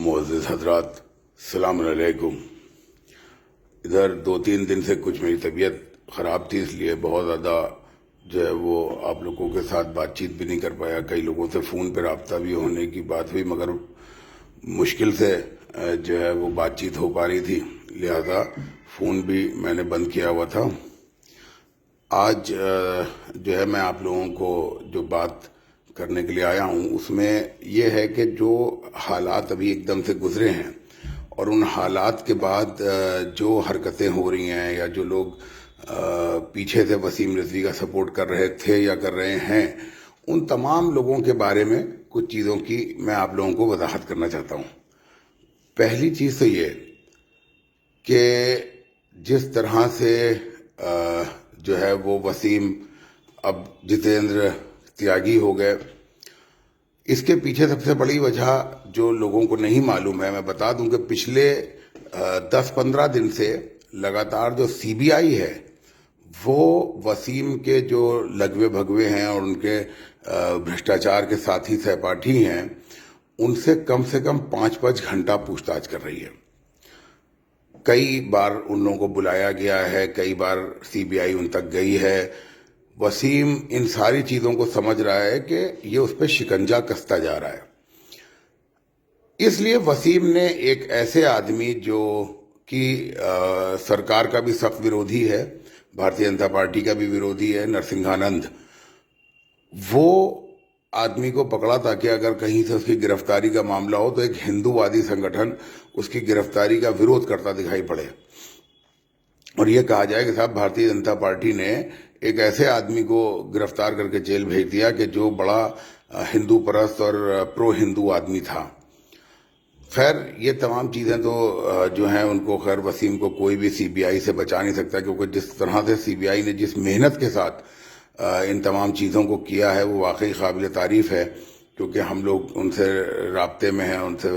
معزز حضرات، السلام علیکم۔ ادھر 2-3 دن سے کچھ میری طبیعت خراب تھی، اس لیے بہت زیادہ جو ہے وہ آپ لوگوں کے ساتھ بات چیت بھی نہیں کر پایا۔ کئی لوگوں سے فون پہ رابطہ بھی ہونے کی بات ہوئی، مگر مشکل سے جو ہے وہ بات چیت ہو پا رہی تھی، لہذا فون بھی میں نے بند کیا ہوا تھا۔ آج جو ہے میں آپ لوگوں کو جو بات کرنے کے لیے آیا ہوں اس میں یہ ہے کہ جو حالات ابھی ایک دم سے گزرے ہیں اور ان حالات کے بعد جو حرکتیں ہو رہی ہیں یا جو لوگ پیچھے سے وسیم رضوی کا سپورٹ کر رہے تھے یا کر رہے ہیں، ان تمام لوگوں کے بارے میں کچھ چیزوں کی میں آپ لوگوں کو وضاحت کرنا چاہتا ہوں۔ پہلی چیز تو یہ کہ جس طرح سے جو ہے وہ وسیم اب جتیندر تیاگی ہو گئے، اس کے پیچھے سب سے بڑی وجہ جو لوگوں کو نہیں معلوم ہے، میں بتا دوں کہ پچھلے 10-15 دن سے لگاتار جو سی بی آئی ہے وہ وسیم کے جو لگوے بھگوے ہیں اور ان کے بھرشٹاچار کے ساتھی سہپاٹھی ہیں، ان سے کم 5 گھنٹہ پوچھ تاچھ کر رہی ہے۔ کئی بار ان لوگوں کو بلایا گیا ہے، کئی بار سی بی آئی ان تک گئی ہے۔ وسیم ان ساری چیزوں کو سمجھ رہا ہے کہ یہ اس پہ شکنجہ کستا جا رہا ہے، اس لیے وسیم نے ایک ایسے آدمی جو کہ سرکار کا بھی سخت ویرودھی ہے، بھارتیہ جنتا پارٹی کا بھی ویرودھی ہے، نرسنگھانند، وہ آدمی کو پکڑا تاکہ اگر کہیں سے اس کی گرفتاری کا معاملہ ہو تو ایک ہندو وادی سنگٹھن اس کی گرفتاری کا ویرودھ کرتا دکھائی پڑے اور یہ کہا جائے کہ صاحب بھارتیہ جنتا پارٹی نے ایک ایسے آدمی کو گرفتار کر کے جیل بھیج دیا کہ جو بڑا ہندو پرست اور پرو ہندو آدمی تھا۔ خیر یہ تمام چیزیں تو جو ہیں ان کو خیر وسیم کو کوئی بھی سی بی آئی سے بچا نہیں سکتا، کیونکہ جس طرح سے سی بی آئی نے جس محنت کے ساتھ ان تمام چیزوں کو کیا ہے وہ واقعی قابل تعریف ہے، کیونکہ ہم لوگ ان سے رابطے میں ہیں، ان سے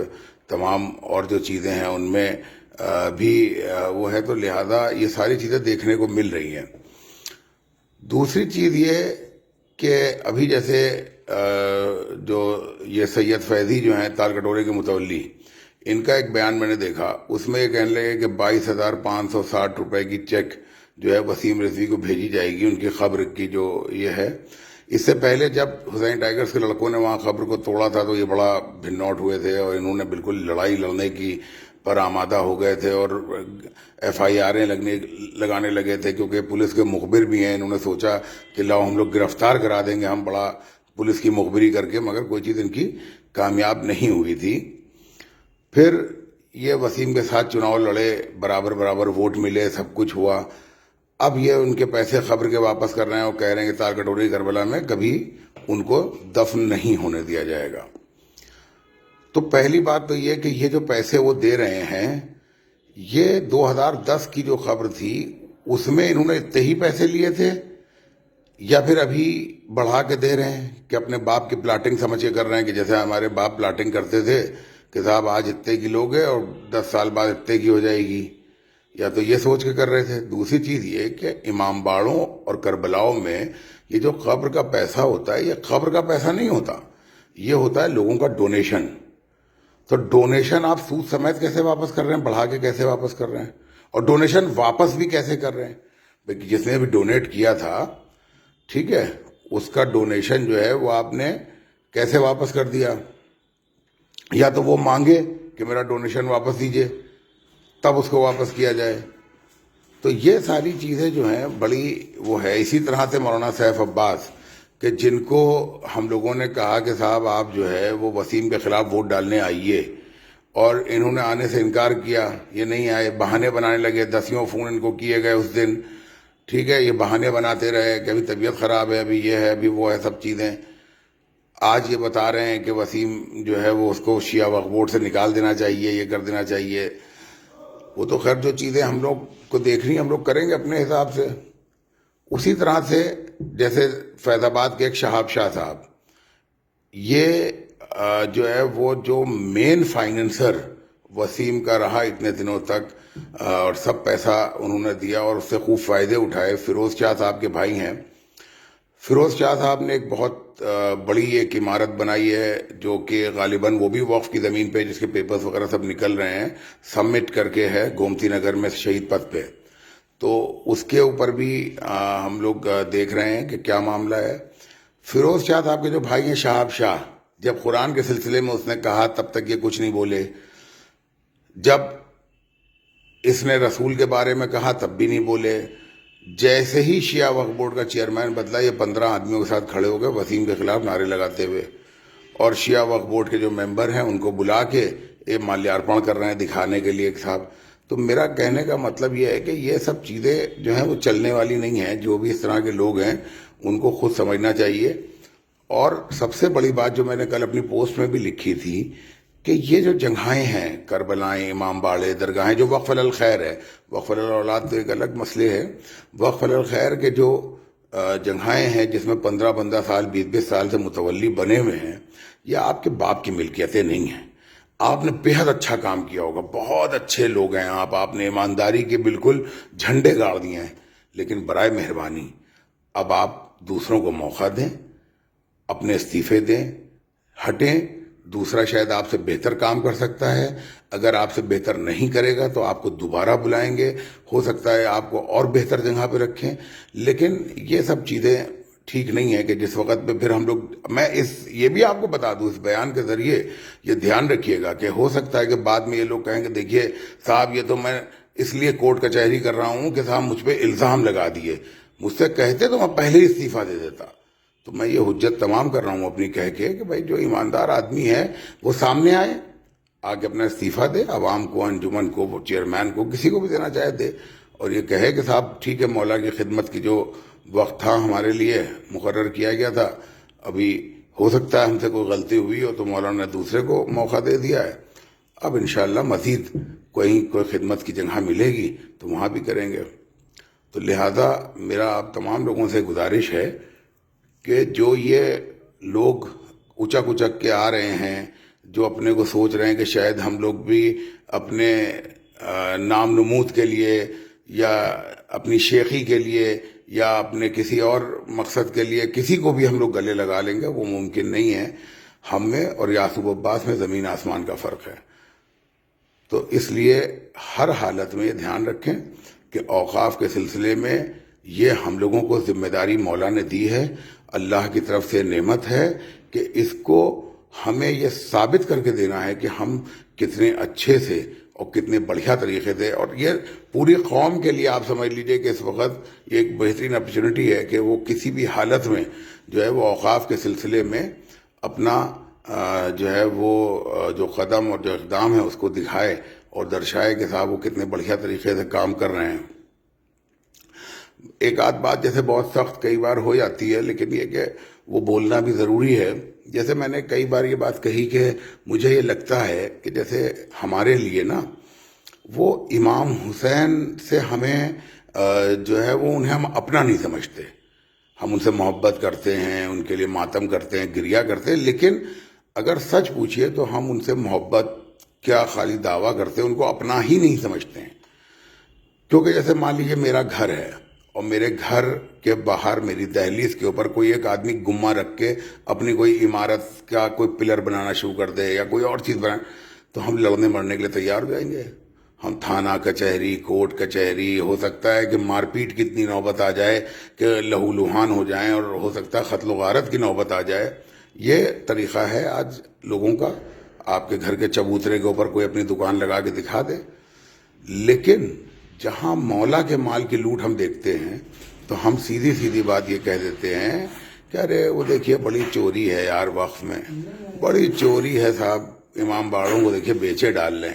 تمام اور جو چیزیں ہیں ان میں بھی وہ ہے، تو لہذا یہ ساری چیزیں دیکھنے کو مل رہی ہیں۔ دوسری چیز یہ کہ ابھی جیسے جو یہ سید فیضی جو ہیں تال کٹورے کے متولی، ان کا ایک بیان میں نے دیکھا، اس میں یہ کہنے لگے کہ 22,560 روپے کی چیک جو ہے وسیم رضوی کو بھیجی جائے گی، ان کی خبر کی جو یہ ہے۔ اس سے پہلے جب حسین ٹائگرز کے لڑکوں نے وہاں خبر کو توڑا تھا تو یہ بڑا بھنوٹ ہوئے تھے اور انہوں نے بالکل لڑائی لڑنے کی پر آمادہ ہو گئے تھے اور ایف آئی آریں لگانے لگے تھے، کیونکہ پولیس کے مخبر بھی ہیں۔ انہوں نے سوچا کہ لاؤ ہم لوگ گرفتار کرا دیں گے ہم بڑا پولیس کی مخبری کر کے، مگر کوئی چیز ان کی کامیاب نہیں ہوئی تھی۔ پھر یہ وسیم کے ساتھ چناؤ لڑے، برابر ووٹ ملے، سب کچھ ہوا۔ اب یہ ان کے پیسے خبر کے واپس کر رہے ہیں اور کہہ رہے ہیں کہ تال کٹوری کربلا میں کبھی ان کو دفن نہیں ہونے دیا جائے گا۔ تو پہلی بات تو یہ کہ یہ جو پیسے وہ دے رہے ہیں، یہ 2010 کی جو خبر تھی اس میں انہوں نے اتنے ہی پیسے لیے تھے یا پھر ابھی بڑھا کے دے رہے ہیں کہ اپنے باپ کی پلاٹنگ سمجھ کے کر رہے ہیں کہ جیسے ہمارے باپ پلاٹنگ کرتے تھے کہ صاحب آج اتنے کی لوگ ہیں اور 10 سال بعد اتنے کی ہو جائے گی، یا تو یہ سوچ کے کر رہے تھے۔ دوسری چیز یہ کہ امام باڑوں اور کربلاؤں میں یہ جو قبر کا پیسہ ہوتا ہے، یہ قبر کا پیسہ نہیں ہوتا، یہ ہوتا ہے لوگوں کا ڈونیشن۔ تو ڈونیشن آپ سود سمیت کیسے واپس کر رہے ہیں، بڑھا کے کیسے واپس کر رہے ہیں، اور ڈونیشن واپس بھی کیسے کر رہے ہیں؟ جس نے بھی ڈونیٹ کیا تھا، ٹھیک ہے، اس کا ڈونیشن جو ہے وہ آپ نے کیسے واپس کر دیا؟ یا تو وہ مانگے کہ میرا ڈونیشن واپس دیجئے، تب اس کو واپس کیا جائے۔ تو یہ ساری چیزیں جو ہیں بڑی وہ ہے۔ اسی طرح سے مولانا سیف عباس کہ جن کو ہم لوگوں نے کہا کہ صاحب آپ جو ہے وہ وسیم کے خلاف ووٹ ڈالنے آئیے، اور انہوں نے آنے سے انکار کیا، یہ نہیں آئے، بہانے بنانے لگے، 10 فون ان کو کیے گئے اس دن، ٹھیک ہے، یہ بہانے بناتے رہے کہ ابھی طبیعت خراب ہے، ابھی یہ ہے، ابھی وہ ہے، سب چیزیں۔ آج یہ بتا رہے ہیں کہ وسیم جو ہے وہ اس کو شیعہ وقف بورڈ سے نکال دینا چاہیے، یہ کر دینا چاہیے۔ وہ تو خیر جو چیزیں ہم لوگ کو دیکھنی ہم لوگ کریں گے اپنے حساب سے۔ اسی طرح سے جیسے فیض آباد کے ایک شہاب شاہ صاحب، یہ جو ہے وہ جو مین فائننسر وسیم کا رہا اتنے دنوں تک، اور سب پیسہ انہوں نے دیا اور اس سے خوب فائدے اٹھائے، فیروز شاہ صاحب کے بھائی ہیں۔ فیروز شاہ صاحب نے ایک بہت بڑی ایک عمارت بنائی ہے جو کہ غالباً وہ بھی وقف کی زمین پہ، جس کے پیپرز وغیرہ سب نکل رہے ہیں، سبمٹ کر کے ہے گومتی نگر میں شہید پتھ پہ. تو اس کے اوپر بھی ہم لوگ دیکھ رہے ہیں کہ کیا معاملہ ہے. فیروز شاہ صاحب کے جو بھائی ہیں شہاب شاہ، جب قرآن کے سلسلے میں اس نے کہا تب تک یہ کچھ نہیں بولے، جب اس نے رسول کے بارے میں کہا تب بھی نہیں بولے. جیسے ہی شیعہ وقف بورڈ کا چیئرمین بدلا، یہ 15 آدمیوں کے ساتھ کھڑے ہو گئے وسیم کے خلاف نعرے لگاتے ہوئے، اور شیعہ وقف بورڈ کے جو ممبر ہیں ان کو بلا کے یہ مالیارپن کر رہے ہیں دکھانے کے لیے صاحب. تو میرا کہنے کا مطلب یہ ہے کہ یہ سب چیزیں جو ہیں وہ چلنے والی نہیں ہیں. جو بھی اس طرح کے لوگ ہیں ان کو خود سمجھنا چاہیے. اور سب سے بڑی بات جو میں نے کل اپنی پوسٹ میں بھی لکھی تھی کہ یہ جو جگہیں ہیں، کربلائیں، امام باڑے، درگاہیں، جو وقف الخیر ہے، وقف الاولاد تو ایک الگ مسئلے ہے، وقف الخیر کے جو جگہیں ہیں جس میں 15 سال 20 سال سے متولی بنے ہوئے ہیں، یہ آپ کے باپ کی ملکیتیں نہیں ہیں. آپ نے بہت اچھا کام کیا ہوگا، بہت اچھے لوگ ہیں آپ نے ایمانداری کے بالکل جھنڈے گاڑ دیے ہیں، لیکن برائے مہربانی اب آپ دوسروں کو موقع دیں، اپنے استعفے دیں، ہٹیں. دوسرا شاید آپ سے بہتر کام کر سکتا ہے، اگر آپ سے بہتر نہیں کرے گا تو آپ کو دوبارہ بلائیں گے، ہو سکتا ہے آپ کو اور بہتر جگہ پہ رکھیں. لیکن یہ سب چیزیں ٹھیک نہیں ہے کہ جس وقت پہ پھر ہم لوگ، میں یہ بھی آپ کو بتا دوں اس بیان کے ذریعے یہ دھیان رکھیے گا کہ ہو سکتا ہے کہ بعد میں یہ لوگ کہیں کہ دیکھیے صاحب یہ تو میں اس لیے کورٹ کچہری کر رہا ہوں کہ صاحب مجھ پہ الزام لگا دیے، مجھ سے کہتے تو میں پہلے ہی استعفیٰ دے دیتا. تو میں یہ حجت تمام کر رہا ہوں اپنی کہہ کے کہ بھائی جو ایماندار آدمی ہے وہ سامنے آئے، آگے اپنا استعفیٰ دے، عوام کو، انجمن کو، چیئرمین کو، کسی کو بھی دینا چاہے دے، اور یہ کہے کہ صاحب ٹھیک ہے مولا کی خدمت کی جو وقت تھا ہمارے لیے مقرر کیا گیا تھا، ابھی ہو سکتا ہے ہم سے کوئی غلطی ہوئی ہو تو مولا نے دوسرے کو موقع دے دیا ہے، اب انشاءاللہ مزید کوئی خدمت کی جگہ ملے گی تو وہاں بھی کریں گے. تو لہٰذا میرا آپ تمام لوگوں سے گزارش ہے کہ جو یہ لوگ اچک اچک کے آ رہے ہیں، جو اپنے کو سوچ رہے ہیں کہ شاید ہم لوگ بھی اپنے نام نمود کے لیے یا اپنی شیخی کے لیے یا اپنے کسی اور مقصد کے لیے کسی کو بھی ہم لوگ گلے لگا لیں گے، وہ ممکن نہیں ہے. ہم میں اور یعقوب عباس میں زمین آسمان کا فرق ہے. تو اس لیے ہر حالت میں یہ دھیان رکھیں کہ اوقاف کے سلسلے میں یہ ہم لوگوں کو ذمہ داری مولا نے دی ہے، اللہ کی طرف سے نعمت ہے کہ اس کو ہمیں یہ ثابت کر کے دینا ہے کہ ہم کتنے اچھے سے اور کتنے بڑھیا طریقے سے، اور یہ پوری قوم کے لیے آپ سمجھ لیجئے کہ اس وقت یہ ایک بہترین اپرچونٹی ہے کہ وہ کسی بھی حالت میں جو ہے وہ اوقاف کے سلسلے میں اپنا جو ہے وہ جو قدم اور جو اقدام ہے اس کو دکھائے اور درشائے کہ صاحب وہ کتنے بڑھیا طریقے سے کام کر رہے ہیں. ایک آدھ بات جیسے بہت سخت کئی بار ہو جاتی ہے، لیکن یہ کہ وہ بولنا بھی ضروری ہے. جیسے میں نے کئی بار یہ بات کہی کہ مجھے یہ لگتا ہے کہ جیسے ہمارے لیے نا وہ امام حسین سے ہمیں جو ہے وہ انہیں ہم اپنا نہیں سمجھتے. ہم ان سے محبت کرتے ہیں، ان کے لیے ماتم کرتے ہیں، گریہ کرتے ہیں، لیکن اگر سچ پوچھئے تو ہم ان سے محبت کیا خالی دعویٰ کرتے ہیں، ان کو اپنا ہی نہیں سمجھتے ہیں. کیونکہ جیسے مان لیجیے میرا گھر ہے اور میرے گھر کے باہر میری دہلیز کے اوپر کوئی ایک آدمی گمہ رکھ کے اپنی کوئی عمارت کا کوئی پلر بنانا شروع کر دے یا کوئی اور چیز بنائے تو ہم لڑنے مرنے کے لیے تیار ہو جائیں گے. ہم تھانہ کچہری، کورٹ کچہری، ہو سکتا ہے کہ مار پیٹ کی اتنی نوبت آ جائے کہ لہو لہان ہو جائیں، اور ہو سکتا ہے قتل و غارت کی نوبت آ جائے. یہ طریقہ ہے آج لوگوں کا. آپ کے گھر کے چبوترے کے اوپر کوئی اپنی دکان لگا کے دکھا دے. لیکن جہاں مولا کے مال کی لوٹ ہم دیکھتے ہیں تو ہم سیدھی سیدھی بات یہ کہہ دیتے ہیں کہ ارے وہ دیکھیے بڑی چوری ہے یار، وقف میں بڑی چوری ہے صاحب، امام باڑوں کو دیکھیے بیچے ڈال لیں.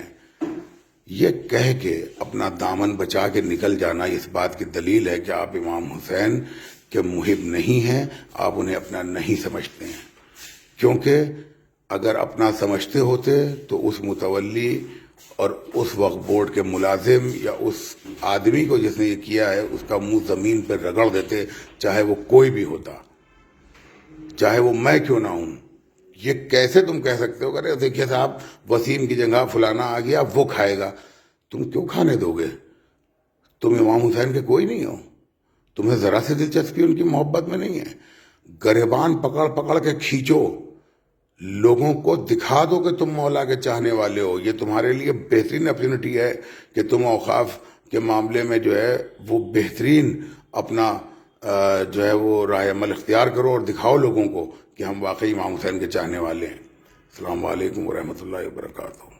یہ کہہ کے اپنا دامن بچا کے نکل جانا اس بات کی دلیل ہے کہ آپ امام حسین کے محب نہیں ہیں، آپ انہیں اپنا نہیں سمجھتے ہیں. کیونکہ اگر اپنا سمجھتے ہوتے تو اس متولی اور اس وقف بورڈ کے ملازم یا اس آدمی کو جس نے یہ کیا ہے اس کا منہ زمین پہ رگڑ دیتے، چاہے وہ کوئی بھی ہوتا، چاہے وہ میں کیوں نہ ہوں. یہ کیسے تم کہہ سکتے ہو کہ دیکھیے صاحب وسیم کی جگہ فلانا آ گیا وہ کھائے گا؟ تم کیوں کھانے دو گے؟ تم امام حسین کے کوئی نہیں ہو، تمہیں ذرا سے دلچسپی ان کی محبت میں نہیں ہے. گریبان پکڑ پکڑ کے کھینچو، لوگوں کو دکھا دو کہ تم مولا کے چاہنے والے ہو. یہ تمہارے لیے بہترین اپرچونٹی ہے کہ تم اوقاف کے معاملے میں جو ہے وہ بہترین اپنا جو ہے وہ رائے عمل اختیار کرو اور دکھاؤ لوگوں کو کہ ہم واقعی امام حسین کے چاہنے والے ہیں. السلام علیکم ورحمۃ اللہ وبرکاتہ.